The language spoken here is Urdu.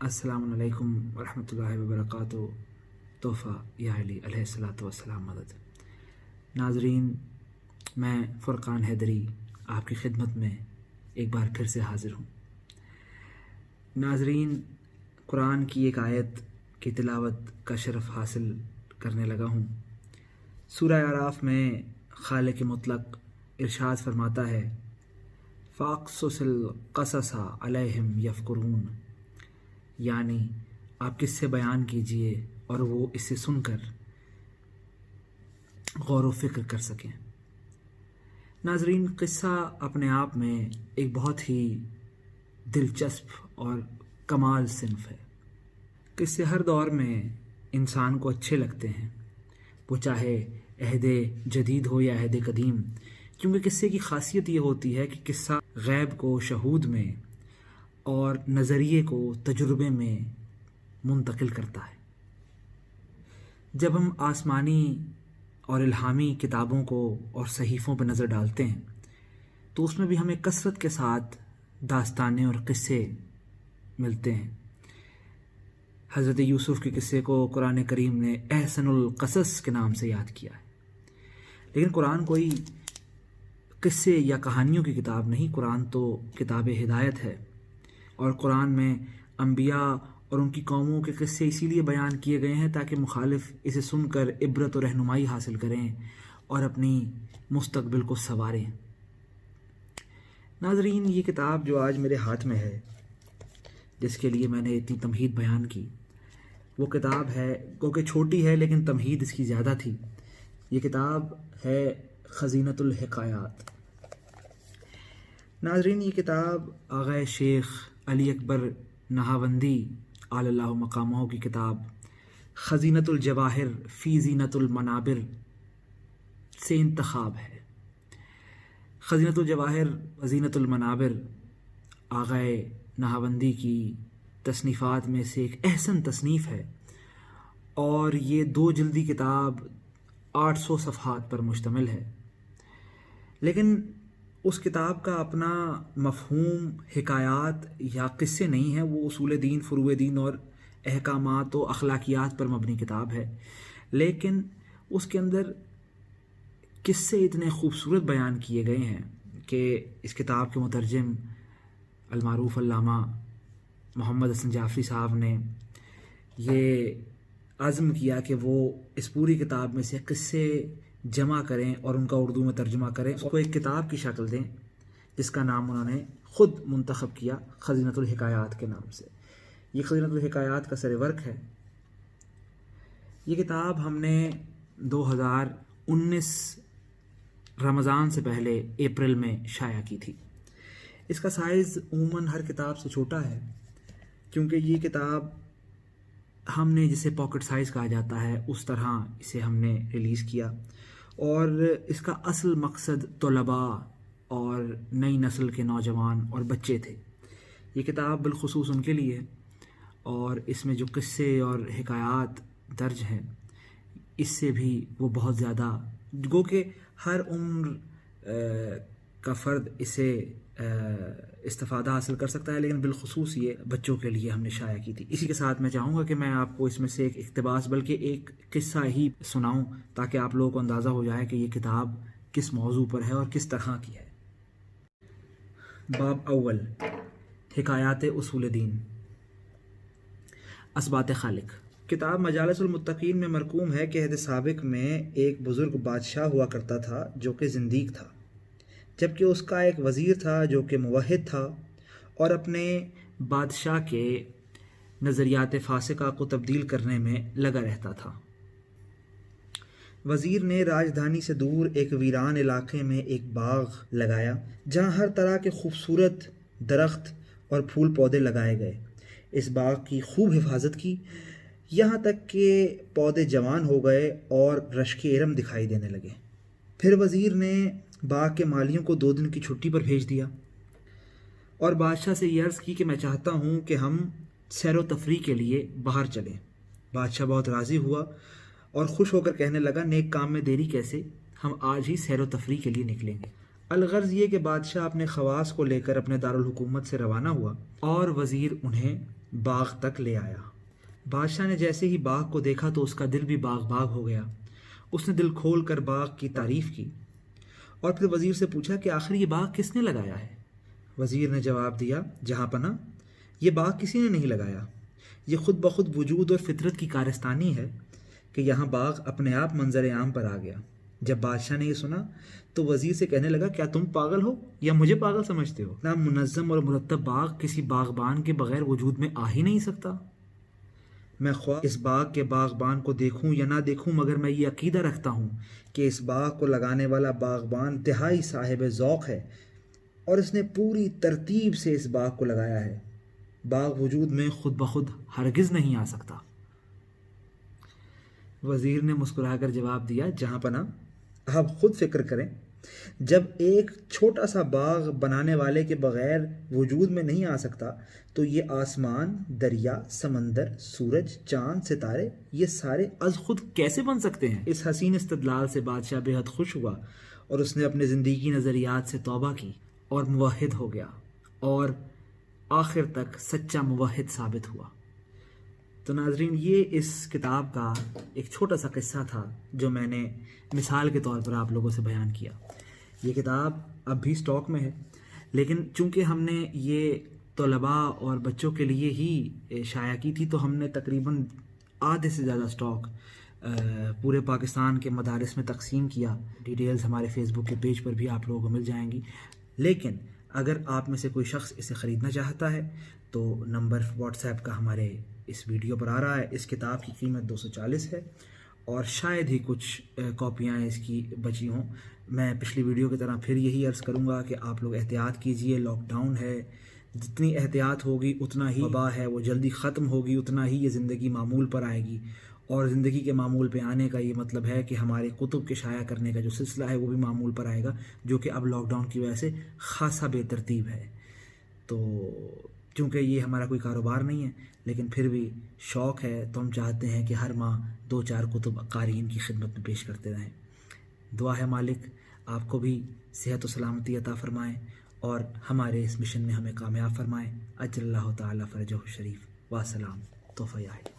السلام علیکم ورحمۃ اللہ وبرکاتہ۔ تحفہ یا علی علیہ الصلاۃ والسلام مدد۔ ناظرین، میں فرقان حیدری آپ کی خدمت میں ایک بار پھر سے حاضر ہوں۔ ناظرین، قرآن کی ایک آیت کی تلاوت کا شرف حاصل کرنے لگا ہوں۔ سورہ اعراف میں خالق مطلق ارشاد فرماتا ہے، فَاقْصُصِ الْقَصَصَ عَلَيْهِمْ يَفْكُرُونَ، یعنی آپ کس سے بیان کیجئے اور وہ اسے سن کر غور و فکر کر سکیں۔ ناظرین، قصہ اپنے آپ میں ایک بہت ہی دلچسپ اور کمال صنف ہے۔ قصے ہر دور میں انسان کو اچھے لگتے ہیں، وہ چاہے عہد جدید ہو یا عہد قدیم، کیونکہ قصے کی خاصیت یہ ہوتی ہے کہ قصہ غیب کو شہود میں اور نظریے کو تجربے میں منتقل کرتا ہے۔ جب ہم آسمانی اور الہامی کتابوں کو اور صحیفوں پر نظر ڈالتے ہیں تو اس میں بھی ہمیں کثرت کے ساتھ داستانیں اور قصے ملتے ہیں۔ حضرت یوسف کے قصے کو قرآن کریم نے احسن القصص کے نام سے یاد کیا ہے، لیکن قرآن کوئی قصے یا کہانیوں کی کتاب نہیں، قرآن تو کتاب ہدایت ہے، اور قرآن میں انبیاء اور ان کی قوموں کے قصے اسی لیے بیان کیے گئے ہیں تاکہ مخالف اسے سن کر عبرت و رہنمائی حاصل کریں اور اپنی مستقبل کو سنواریں۔ ناظرین، یہ کتاب جو آج میرے ہاتھ میں ہے، جس کے لیے میں نے اتنی تمہید بیان کی، وہ کتاب ہے، کیونکہ چھوٹی ہے لیکن تمہید اس کی زیادہ تھی۔ یہ کتاب ہے خزینۃ الحکایات۔ ناظرین، یہ کتاب آغا شیخ علی اکبر نہاوندی علی اللہ مقامہ کی کتاب خزینۃ الجواہر فی زینۃ المنابر سے انتخاب ہے۔ خزینۃ الجواہر و زینۃ المنابر آغا نہاوندی کی تصنیفات میں سے ایک احسن تصنیف ہے، اور یہ 2 جلدی کتاب 800 صفحات پر مشتمل ہے، لیکن اس کتاب کا اپنا مفہوم حکایات یا قصے نہیں ہے، وہ اصول دین، فروع دین اور احکامات و اخلاقیات پر مبنی کتاب ہے، لیکن اس کے اندر قصے اتنے خوبصورت بیان کیے گئے ہیں کہ اس کتاب کے مترجم المعروف علامہ محمد حسن جعفری صاحب نے یہ عزم کیا کہ وہ اس پوری کتاب میں سے قصے جمع کریں اور ان کا اردو میں ترجمہ کریں، اس کو ایک کتاب کی شکل دیں، جس کا نام انہوں نے خود منتخب کیا خزینۃ الحکایات کے نام سے۔ یہ خزینۃ الحکایات کا سر ورق ہے۔ یہ کتاب ہم نے 2019 رمضان سے پہلے اپریل میں شائع کی تھی۔ اس کا سائز عموماً ہر کتاب سے چھوٹا ہے، کیونکہ یہ کتاب ہم نے جسے پاکٹ سائز کہا جاتا ہے اس طرح اسے ہم نے ریلیز کیا، اور اس کا اصل مقصد طلباء اور نئی نسل کے نوجوان اور بچے تھے۔ یہ کتاب بالخصوص ان کے لیے ہے، اور اس میں جو قصے اور حکایات درج ہیں اس سے بھی وہ بہت زیادہ، گو کہ ہر عمر کا فرد اسے استفادہ حاصل کر سکتا ہے، لیکن بالخصوص یہ بچوں کے لیے ہم نے شائع کی تھی۔ اسی کے ساتھ میں چاہوں گا کہ میں آپ کو اس میں سے ایک اقتباس بلکہ ایک قصہ ہی سناؤں تاکہ آپ لوگوں کو اندازہ ہو جائے کہ یہ کتاب کس موضوع پر ہے اور کس طرح کی ہے۔ باب اول، حکایات اصول دین، اثبات خالق۔ کتاب مجالس المتقین میں مرقوم ہے کہ عہد سابق میں ایک بزرگ بادشاہ ہوا کرتا تھا جو کہ زندیق تھا، جبکہ اس کا ایک وزیر تھا جو کہ موحد تھا اور اپنے بادشاہ کے نظریات فاسقہ کو تبدیل کرنے میں لگا رہتا تھا۔ وزیر نے راجدھانی سے دور ایک ویران علاقے میں ایک باغ لگایا جہاں ہر طرح کے خوبصورت درخت اور پھول پودے لگائے گئے۔ اس باغ کی خوب حفاظت کی، یہاں تک کہ پودے جوان ہو گئے اور رشک ارم دکھائی دینے لگے۔ پھر وزیر نے باغ کے مالیوں کو 2 دن کی چھٹی پر بھیج دیا اور بادشاہ سے یہ عرض کی کہ میں چاہتا ہوں کہ ہم سیر و تفریح کے لیے باہر چلیں۔ بادشاہ بہت راضی ہوا اور خوش ہو کر کہنے لگا، نیک کام میں دیری کیسے، ہم آج ہی سیر و تفریح کے لیے نکلیں گے۔ الغرض یہ کہ بادشاہ اپنے خواص کو لے کر اپنے دارالحکومت سے روانہ ہوا اور وزیر انہیں باغ تک لے آیا۔ بادشاہ نے جیسے ہی باغ کو دیکھا تو اس کا دل بھی باغ باغ ہو گیا۔ اس نے دل کھول کر باغ کی تعریف کی اور پھر وزیر سے پوچھا کہ آخر یہ باغ کس نے لگایا ہے؟ وزیر نے جواب دیا، جہاں پناہ، یہ باغ کسی نے نہیں لگایا، یہ خود بخود وجود اور فطرت کی کارستانی ہے کہ یہاں باغ اپنے آپ منظر عام پر آ گیا۔ جب بادشاہ نے یہ سنا تو وزیر سے کہنے لگا، کیا تم پاگل ہو یا مجھے پاگل سمجھتے ہو؟ اتنا منظم اور مرتب باغ کسی باغبان کے بغیر وجود میں آ ہی نہیں سکتا۔ میں خواہ اس باغ کے باغبان کو دیکھوں یا نہ دیکھوں، مگر میں یہ عقیدہ رکھتا ہوں کہ اس باغ کو لگانے والا باغبان انتہائی صاحب ذوق ہے اور اس نے پوری ترتیب سے اس باغ کو لگایا ہے۔ باغ وجود میں خود بخود ہرگز نہیں آ سکتا۔ وزیر نے مسکرا کر جواب دیا، جہاں پناہ، آپ خود فکر کریں، جب ایک چھوٹا سا باغ بنانے والے کے بغیر وجود میں نہیں آ سکتا تو یہ آسمان، دریا، سمندر، سورج، چاند، ستارے، یہ سارے از خود کیسے بن سکتے ہیں؟ اس حسین استدلال سے بادشاہ بے حد خوش ہوا اور اس نے اپنے زندگی کی نظریات سے توبہ کی اور موحد ہو گیا اور آخر تک سچا موحد ثابت ہوا۔ تو ناظرین، یہ اس کتاب کا ایک چھوٹا سا قصہ تھا جو میں نے مثال کے طور پر آپ لوگوں سے بیان کیا۔ یہ کتاب اب بھی سٹاک میں ہے، لیکن چونکہ ہم نے یہ طلباء اور بچوں کے لیے ہی شائع کی تھی تو ہم نے تقریباً آدھے سے زیادہ سٹاک پورے پاکستان کے مدارس میں تقسیم کیا۔ ڈیٹیلز ہمارے فیس بک کے پیج پر بھی آپ لوگوں کو مل جائیں گی۔ لیکن اگر آپ میں سے کوئی شخص اسے خریدنا چاہتا ہے تو نمبر واٹس ایپ کا ہمارے اس ویڈیو پر آ رہا ہے۔ اس کتاب کی قیمت 240 ہے اور شاید ہی کچھ کاپیاں اس کی بچی ہوں۔ میں پچھلی ویڈیو کی طرح پھر یہی عرض کروں گا کہ آپ لوگ احتیاط کیجئے، لاک ڈاؤن ہے، جتنی احتیاط ہوگی اتنا ہی وبا ہے وہ جلدی ختم ہوگی، اتنا ہی یہ زندگی معمول پر آئے گی۔ اور زندگی کے معمول پہ آنے کا یہ مطلب ہے کہ ہمارے کتب کے شائع کرنے کا جو سلسلہ ہے وہ بھی معمول پر آئے گا، جو کہ اب لاک ڈاؤن کی وجہ سے خاصا بے ترتیب ہے۔ تو چونکہ یہ ہمارا کوئی کاروبار نہیں ہے لیکن پھر بھی شوق ہے، تو ہم چاہتے ہیں کہ ہر ماہ 2-4 کتب قارئین کی خدمت میں پیش کرتے رہیں۔ دعا ہے مالک آپ کو بھی صحت و سلامتی عطا فرمائیں اور ہمارے اس مشن میں ہمیں کامیاب فرمائیں۔ اجل اللہ تعالیٰ فرجہ الشریف۔ والسلام، توفیق۔